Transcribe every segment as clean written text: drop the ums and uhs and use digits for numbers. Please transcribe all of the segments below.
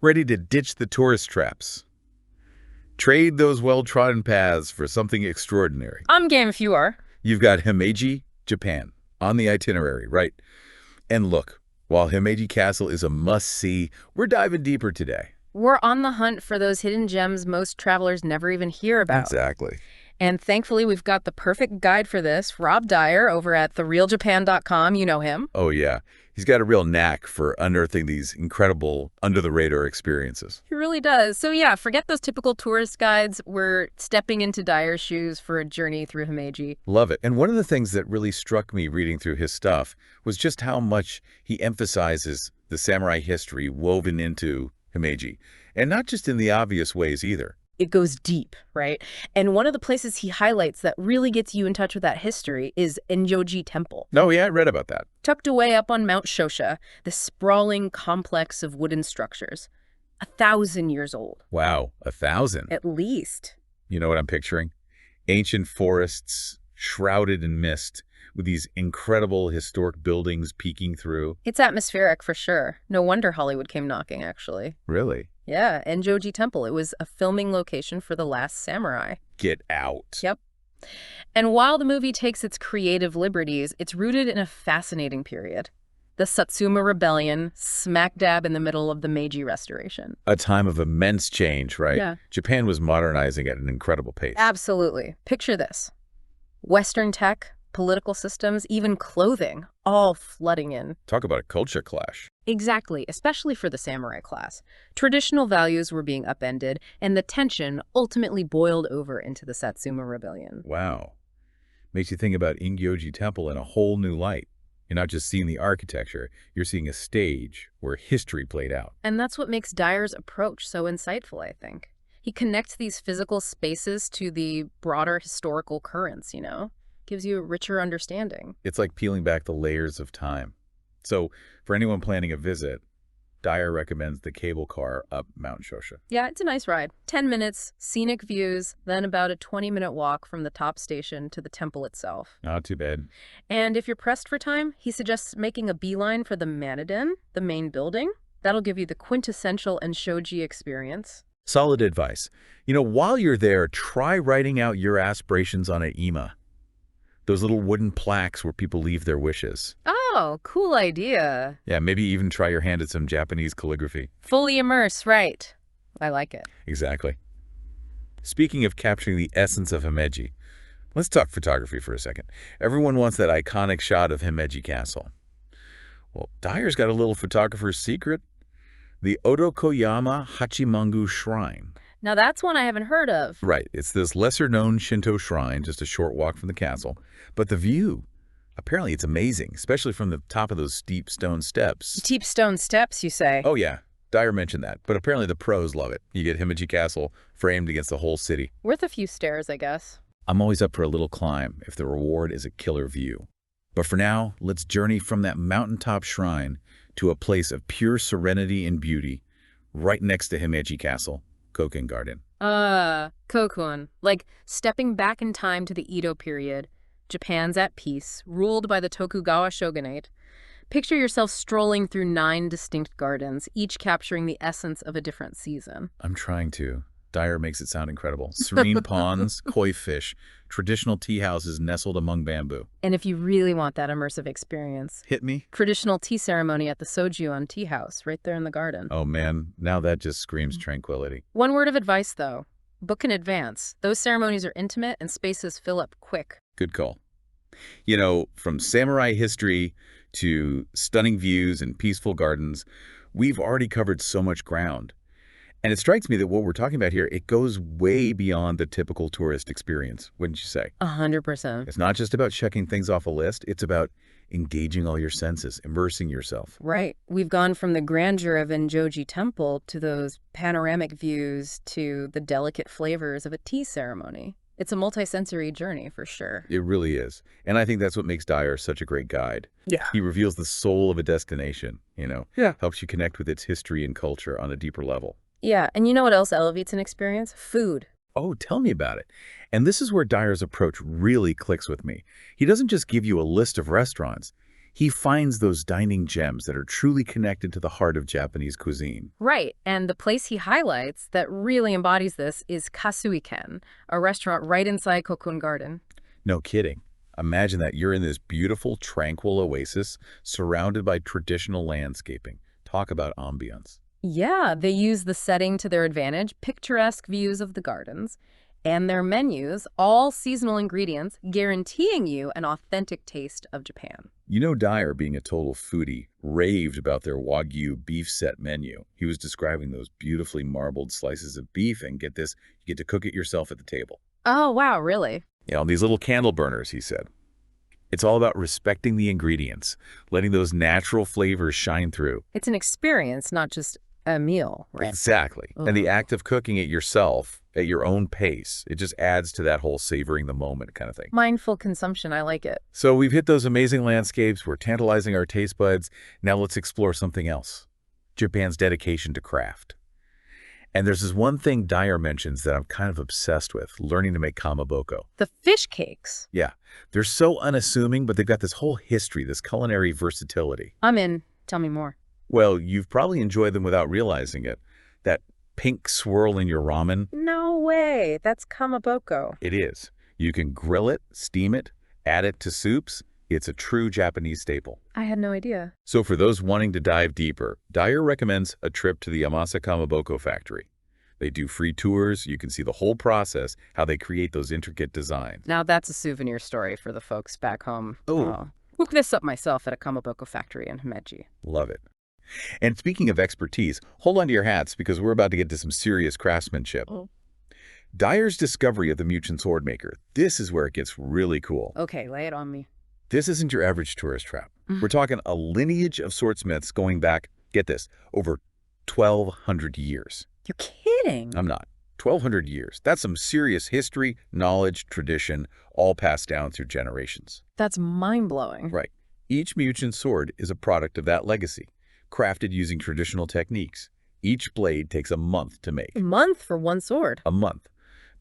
ready to ditch the tourist traps. Trade those well-trodden paths for something extraordinary. I'm game if you are. You've got Himeji, Japan, on the itinerary, right? And look, while Himeji Castle is a must-see, we're diving deeper today. We're on the hunt for those hidden gems most travelers never even hear about. Exactly. And thankfully, we've got the perfect guide for this, Rob Dyer over at therealjapan.com. You know him. Oh, yeah. He's got a real knack for unearthing these incredible, under-the-radar experiences. He really does. So yeah, forget those typical tourist guides. We're stepping into Dyer's shoes for a journey through Himeji. Love it. And one of the things that really struck me reading through his stuff was just how much he emphasizes the samurai history woven into Himeji. And not just in the obvious ways either. It goes deep, right? And one of the places he highlights that really gets you in touch with that history is Engyoji Temple. Oh, yeah, I read about that. Tucked away up on Mount Shosha, this sprawling complex of wooden structures. 1,000 years old. Wow, 1,000. At least. You know what I'm picturing? Ancient forests shrouded in mist with these incredible historic buildings peeking through. It's atmospheric for sure. No wonder Hollywood came knocking, actually. Really? Yeah, Engyoji Temple. It was a filming location for The Last Samurai. Get out. Yep. And while the movie takes its creative liberties, it's rooted in a fascinating period. The Satsuma Rebellion, smack dab in the middle of the Meiji Restoration. A time of immense change, right? Yeah. Japan was modernizing at an incredible pace. Absolutely. Picture this. Western tech, political systems, even clothing, all flooding in. Talk about a culture clash. Exactly, especially for the samurai class. Traditional values were being upended, and the tension ultimately boiled over into the Satsuma Rebellion. Wow. Makes you think about Engyoji Temple in a whole new light. You're not just seeing the architecture, you're seeing a stage where history played out. And that's what makes Dyer's approach so insightful, I think. He connects these physical spaces to the broader historical currents, you know? Gives you a richer understanding. It's like peeling back the layers of time. So, for anyone planning a visit, Dyer recommends the cable car up Mount Shosha. Yeah, it's a nice ride. 10 minutes, scenic views, then about a 20-minute walk from the top station to the temple itself. Not too bad. And if you're pressed for time, he suggests making a beeline for the Maniden, the main building. That'll give you the quintessential Enshoji experience. Solid advice. You know, while you're there, try writing out your aspirations on an ima. Those little wooden plaques where people leave their wishes. Oh, cool idea. Yeah, maybe even try your hand at some Japanese calligraphy. Fully immerse, right. I like it. Exactly. Speaking of capturing the essence of Himeji, let's talk photography for a second. Everyone wants that iconic shot of Himeji Castle. Well, Dyer's got a little photographer's secret. The Odokoyama Hachimangu Shrine. Now that's one I haven't heard of. Right. It's this lesser-known Shinto shrine, just a short walk from the castle. But the view, apparently it's amazing, especially from the top of those steep stone steps. Steep stone steps, you say? Oh, yeah. Dyer mentioned that. But apparently the pros love it. You get Himeji Castle framed against the whole city. Worth a few stairs, I guess. I'm always up for a little climb if the reward is a killer view. But for now, let's journey from that mountaintop shrine to a place of pure serenity and beauty right next to Himeji Castle. Kokoen Garden. Kokoen. Like stepping back in time to the Edo period. Japan's at peace, ruled by the Tokugawa shogunate. Picture yourself strolling through 9 distinct gardens, each capturing the essence of a different season. I'm trying to. Dyer makes it sound incredible. Serene ponds, koi fish, traditional tea houses nestled among bamboo. And if you really want that immersive experience, hit me. Traditional tea ceremony at the Sojuon Tea House, right there in the garden. Oh man, now that just screams tranquility. One word of advice though, book in advance. Those ceremonies are intimate and spaces fill up quick. Good call. You know, from samurai history to stunning views and peaceful gardens, we've already covered so much ground. And it strikes me that what we're talking about here, it goes way beyond the typical tourist experience, wouldn't you say? 100%. It's not just about checking things off a list. It's about engaging all your senses, immersing yourself. Right. We've gone from the grandeur of Engyoji Temple to those panoramic views to the delicate flavors of a tea ceremony. It's a multisensory journey for sure. It really is. And I think that's what makes Dyer such a great guide. Yeah. He reveals the soul of a destination, you know? Yeah. Helps you connect with its history and culture on a deeper level. Yeah, and you know what else elevates an experience? Food. Oh, tell me about it. And this is where Dyer's approach really clicks with me. He doesn't just give you a list of restaurants. He finds those dining gems that are truly connected to the heart of Japanese cuisine. Right, and the place he highlights that really embodies this is Kassui-ken, a restaurant right inside Kokoen Garden. No kidding. Imagine that you're in this beautiful, tranquil oasis surrounded by traditional landscaping. Talk about ambience. Yeah, they use the setting to their advantage, picturesque views of the gardens, and their menus, all seasonal ingredients, guaranteeing you an authentic taste of Japan. You know Dyer, being a total foodie, raved about their Wagyu beef set menu. He was describing those beautifully marbled slices of beef, and get this, you get to cook it yourself at the table. Oh, wow, really? You know, these little candle burners, he said. It's all about respecting the ingredients, letting those natural flavors shine through. It's an experience, not just a meal, right? Exactly. Ugh. And the act of cooking it yourself at your own pace, it just adds to that whole savoring the moment kind of thing. Mindful consumption, I like it. So we've hit those amazing landscapes, we're tantalizing our taste buds. Now let's explore something else. Japan's dedication to craft. And there's this one thing Dyer mentions that I'm kind of obsessed with, learning to make kamaboko. The fish cakes. Yeah, they're so unassuming, but they've got this whole history, this culinary versatility. I'm in. Tell me more. Well, you've probably enjoyed them without realizing it. That pink swirl in your ramen. No way. That's kamaboko. It is. You can grill it, steam it, add it to soups. It's a true Japanese staple. I had no idea. So for those wanting to dive deeper, Dyer recommends a trip to the Yamasa Kamaboko factory. They do free tours. You can see the whole process, how they create those intricate designs. Now that's a souvenir story for the folks back home. Oh. I'll hook this up myself at a kamaboko factory in Himeji. Love it. And speaking of expertise, hold on to your hats because we're about to get to some serious craftsmanship. Oh. Dyer's discovery of the Muchin sword maker. This is where it gets really cool. Okay, lay it on me. This isn't your average tourist trap. We're talking a lineage of swordsmiths going back, get this, over 1,200 years. You're kidding. I'm not. 1,200 years. That's some serious history, knowledge, tradition, all passed down through generations. That's mind-blowing. Right. Each Muchin sword is a product of that legacy, crafted using traditional techniques. Each blade takes a month to make. A month for one sword. A month.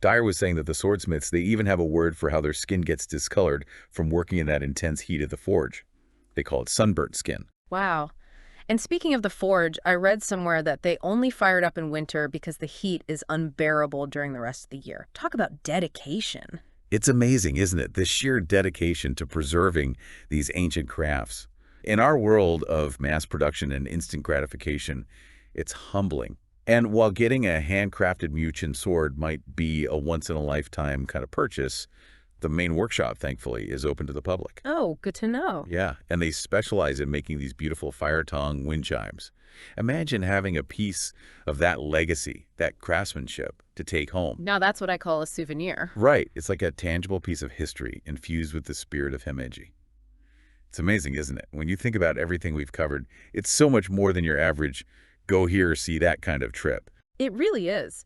Dyer was saying that the swordsmiths, they even have a word for how their skin gets discolored from working in that intense heat of the forge. They call it sunburnt skin. Wow. And speaking of the forge, I read somewhere that they only fire it up in winter because the heat is unbearable during the rest of the year. Talk about dedication. It's amazing, isn't it? The sheer dedication to preserving these ancient crafts. In our world of mass production and instant gratification, it's humbling. And while getting a handcrafted Muchin sword might be a once-in-a-lifetime kind of purchase, the main workshop, thankfully, is open to the public. Oh, good to know. Yeah, and they specialize in making these beautiful fire tongue wind chimes. Imagine having a piece of that legacy, that craftsmanship, to take home. Now that's what I call a souvenir. Right, it's like a tangible piece of history infused with the spirit of Himeji. It's amazing, isn't it? When you think about everything we've covered, it's so much more than your average go here, see that kind of trip. It really is.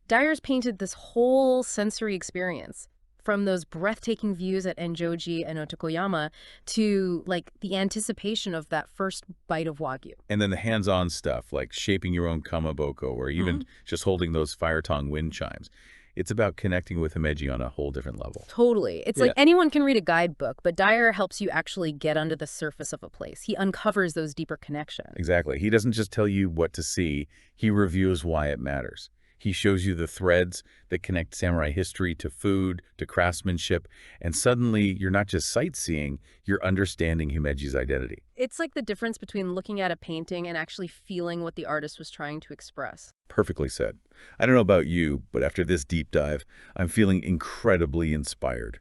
Dyer's painted this whole sensory experience, from those breathtaking views at Engyoji and Otokoyama to, like, the anticipation of that first bite of Wagyu. And then the hands-on stuff, like shaping your own kamaboko or even just holding those fire tongue wind chimes. It's about connecting with Himeji on a whole different level. Totally. It's like anyone can read a guidebook, but Dyer helps you actually get under the surface of a place. He uncovers those deeper connections. Exactly. He doesn't just tell you what to see, he reviews why it matters. He shows you the threads that connect samurai history to food, to craftsmanship, and suddenly you're not just sightseeing, you're understanding Himeji's identity. It's like the difference between looking at a painting and actually feeling what the artist was trying to express. Perfectly said. I don't know about you, but after this deep dive, I'm feeling incredibly inspired.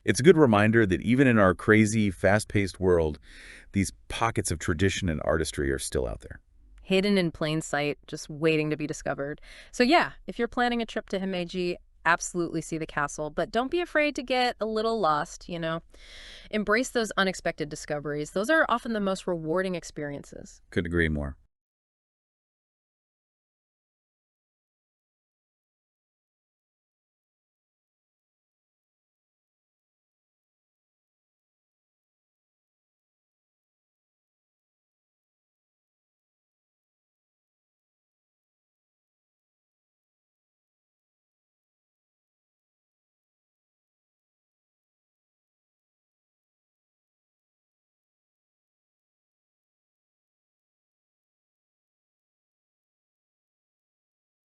It's a good reminder that even in our crazy, fast-paced world, these pockets of tradition and artistry are still out there. Hidden in plain sight, just waiting to be discovered. So yeah, if you're planning a trip to Himeji, absolutely see the castle, but don't be afraid to get a little lost, you know. Embrace those unexpected discoveries. Those are often the most rewarding experiences. Couldn't agree more.